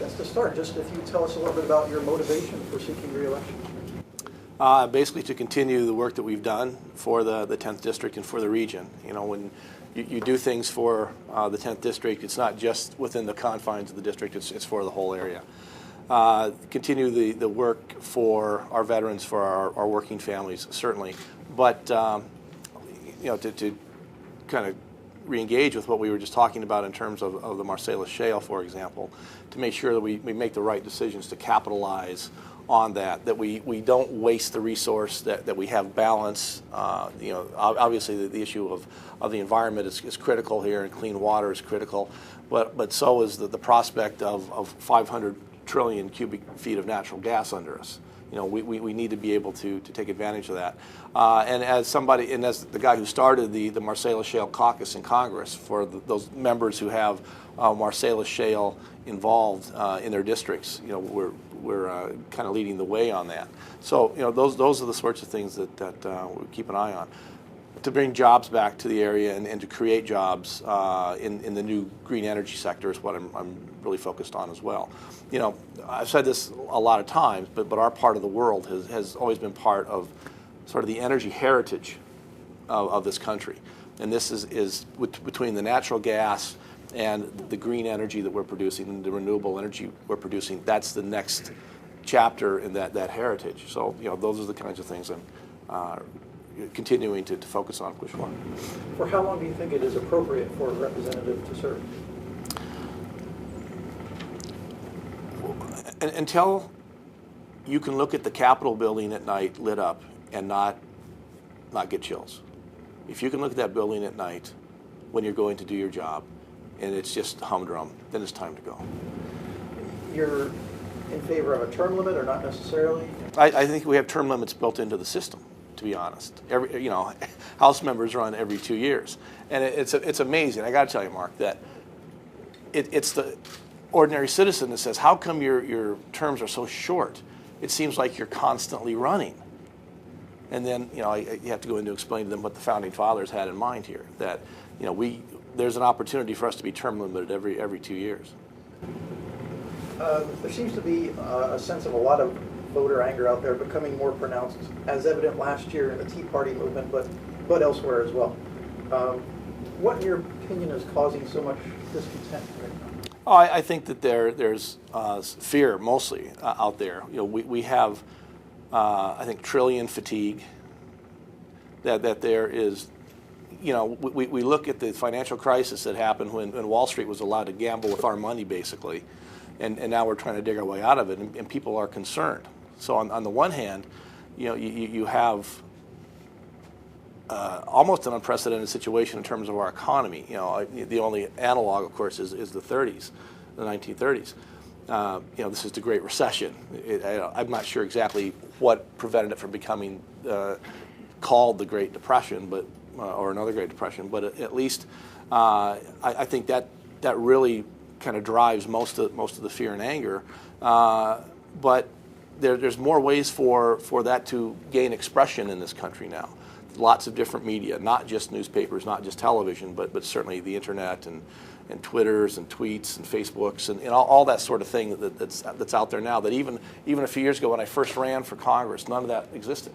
guess to start, just if you tell us a little bit about your motivation for seeking re-election. Basically to continue the work that we've done for the 10th District and for the region. You know, when you do things for the 10th District, it's not just within the confines of the district, it's for the whole area. Continue the work for our veterans, for our working families, certainly. But, you know, to kind of re-engage with what we were just talking about in terms of the Marcellus Shale, for example, to make sure that we make the right decisions to capitalize on that we don't waste the resource, that we have balance. You know, obviously the issue of the environment is critical here, and clean water is critical, but so is the prospect of 500 trillion cubic feet of natural gas under us. You know, we need to be able to take advantage of that. And as somebody, and as the guy who started the Marcellus Shale caucus in Congress, for those members who have Marcellus Shale involved in their districts, you know, we're kind of leading the way on that. So, you know, those are the sorts of things that we keep an eye on. To bring jobs back to the area and to create jobs in the new green energy sector is what I'm really focused on as well. You know, I've said this a lot of times, but our part of the world has always been part of sort of the energy heritage of this country. And this is between the natural gas and the green energy that we're producing, the renewable energy we're producing. That's the next chapter in that heritage. So, you know, those are the kinds of things I'm continuing to focus on, push for. For how long do you think it is appropriate for a representative to serve? Until you can look at the Capitol building at night lit up and not get chills. If you can look at that building at night when you're going to do your job and it's just humdrum, then it's time to go. You're in favor of a term limit, or not necessarily? I think we have term limits built into the system, to be honest. You know, House members run every 2 years. And it's amazing. I got to tell you, Mark, that it's the ordinary citizen that says, how come your terms are so short? It seems like you're constantly running. And then, you know, you have to go in to explain to them what the founding fathers had in mind here, that, you know, there's an opportunity for us to be term limited every 2 years. There seems to be a sense of a lot of voter anger out there becoming more pronounced, as evident last year in the Tea Party movement, but elsewhere as well. What, in your opinion, is causing so much discontent right now? Oh, I think that there's fear mostly out there. You know, we have, I think, trillion fatigue. That there is, you know, we look at the financial crisis that happened when Wall Street was allowed to gamble with our money, basically, and now we're trying to dig our way out of it, and people are concerned. So on the one hand, you know, you have almost an unprecedented situation in terms of our economy. You know, the only analog, of course, is the 30s, the 1930s. You know, this is the Great Recession. I'm not sure exactly what prevented it from becoming called the Great Depression, but or another Great Depression. But at least I think that really kind of drives most of the fear and anger. But there's more ways for that to gain expression in this country now. Lots of different media, not just newspapers, not just television, but certainly the internet and Twitters and tweets and Facebooks and all that sort of thing that's out there now, that even a few years ago when I first ran for Congress, none of that existed.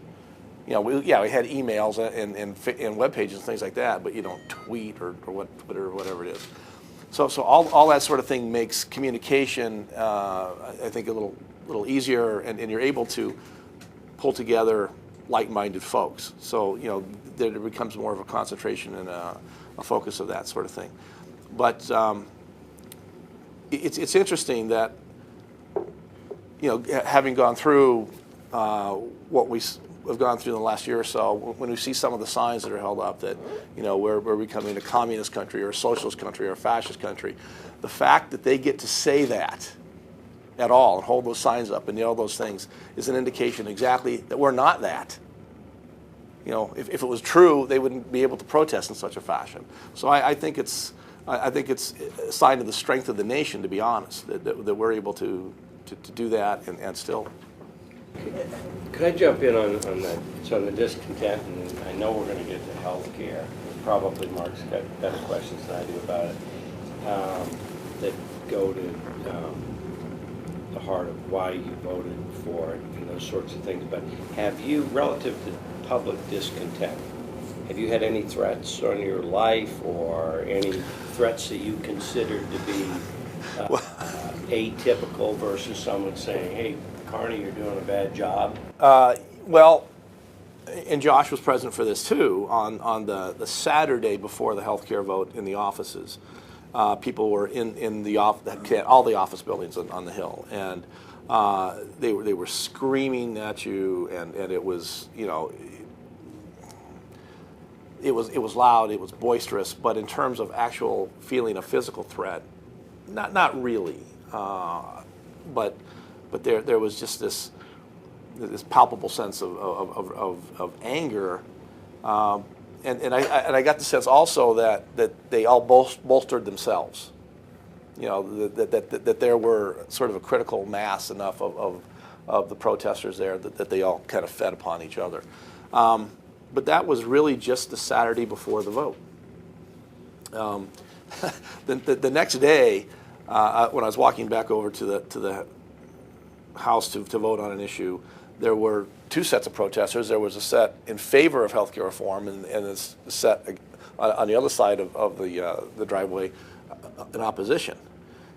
You know, we had emails and web pages and things like that, but you don't tweet or what Twitter or whatever it is. So all that sort of thing makes communication, I think, a little easier, and you're able to pull together like-minded folks. So, you know, there becomes more of a concentration and a focus of that sort of thing. But it's interesting that, you know, having gone through what we've gone through in the last year or so, when we see some of the signs that are held up that, you know, we're becoming a communist country or a socialist country or a fascist country, the fact that they get to say that at all and hold those signs up and yell those things is an indication exactly that we're not that. You know, if it was true, they wouldn't be able to protest in such a fashion. So I think it's a sign of the strength of the nation, to be honest, that we're able to do that and still. Could I jump in on that? So on the discontent, and I know we're going to get to health care. Probably Mark's got better questions than I do about it, that go to the heart of why you voted for it and those sorts of things. But have you, relative to public discontent, have you had any threats on your life or any threats that you considered to be atypical versus someone saying, hey, Carney, you're doing a bad job? Well, and Josh was present for this too, on the Saturday before the healthcare vote in the offices. People were in the all the office buildings on the Hill, and they were screaming at you, and it was, you know, it was loud, it was boisterous, but in terms of actual feeling a physical threat, not really. But there was just this palpable sense of anger, and I got the sense also that they all bolstered themselves. You know, that there were sort of a critical mass enough of the protesters there that they all kind of fed upon each other. But that was really just the Saturday before the vote. The next day, when I was walking back over to the House to vote on an issue, there were two sets of protesters. There was a set in favor of health care reform, and a set on the other side of the driveway in opposition.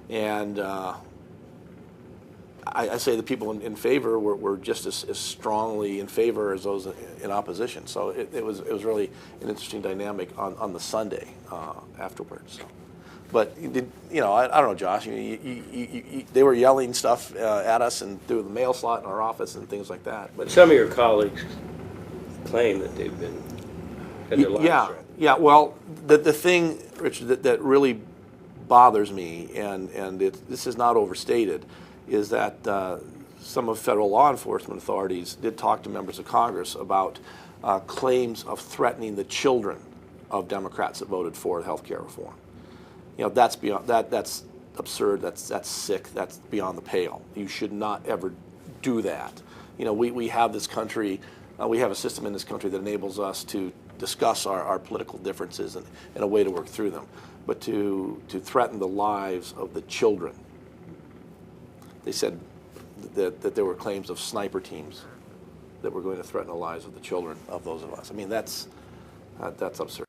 And I say the people in favor were just as strongly in favor as those in opposition. So it was really an interesting dynamic on the Sunday afterwards. But you know, I don't know, Josh. They were yelling stuff at us and through the mail slot in our office and things like that. But some of your colleagues claim that they've had their lives threatened. Yeah. Well, the thing, Richard, that really bothers me, and this is not overstated, is that some of federal law enforcement authorities did talk to members of Congress about claims of threatening the children of Democrats that voted for health care reform. You know, that's beyond that's absurd. That's sick. That's beyond the pale. You should not ever do that. You know, we have this country. We have a system in this country that enables us to discuss our political differences and a way to work through them. But to threaten the lives of the children. They said that there were claims of sniper teams that were going to threaten the lives of the children of those of us. I mean, that's absurd.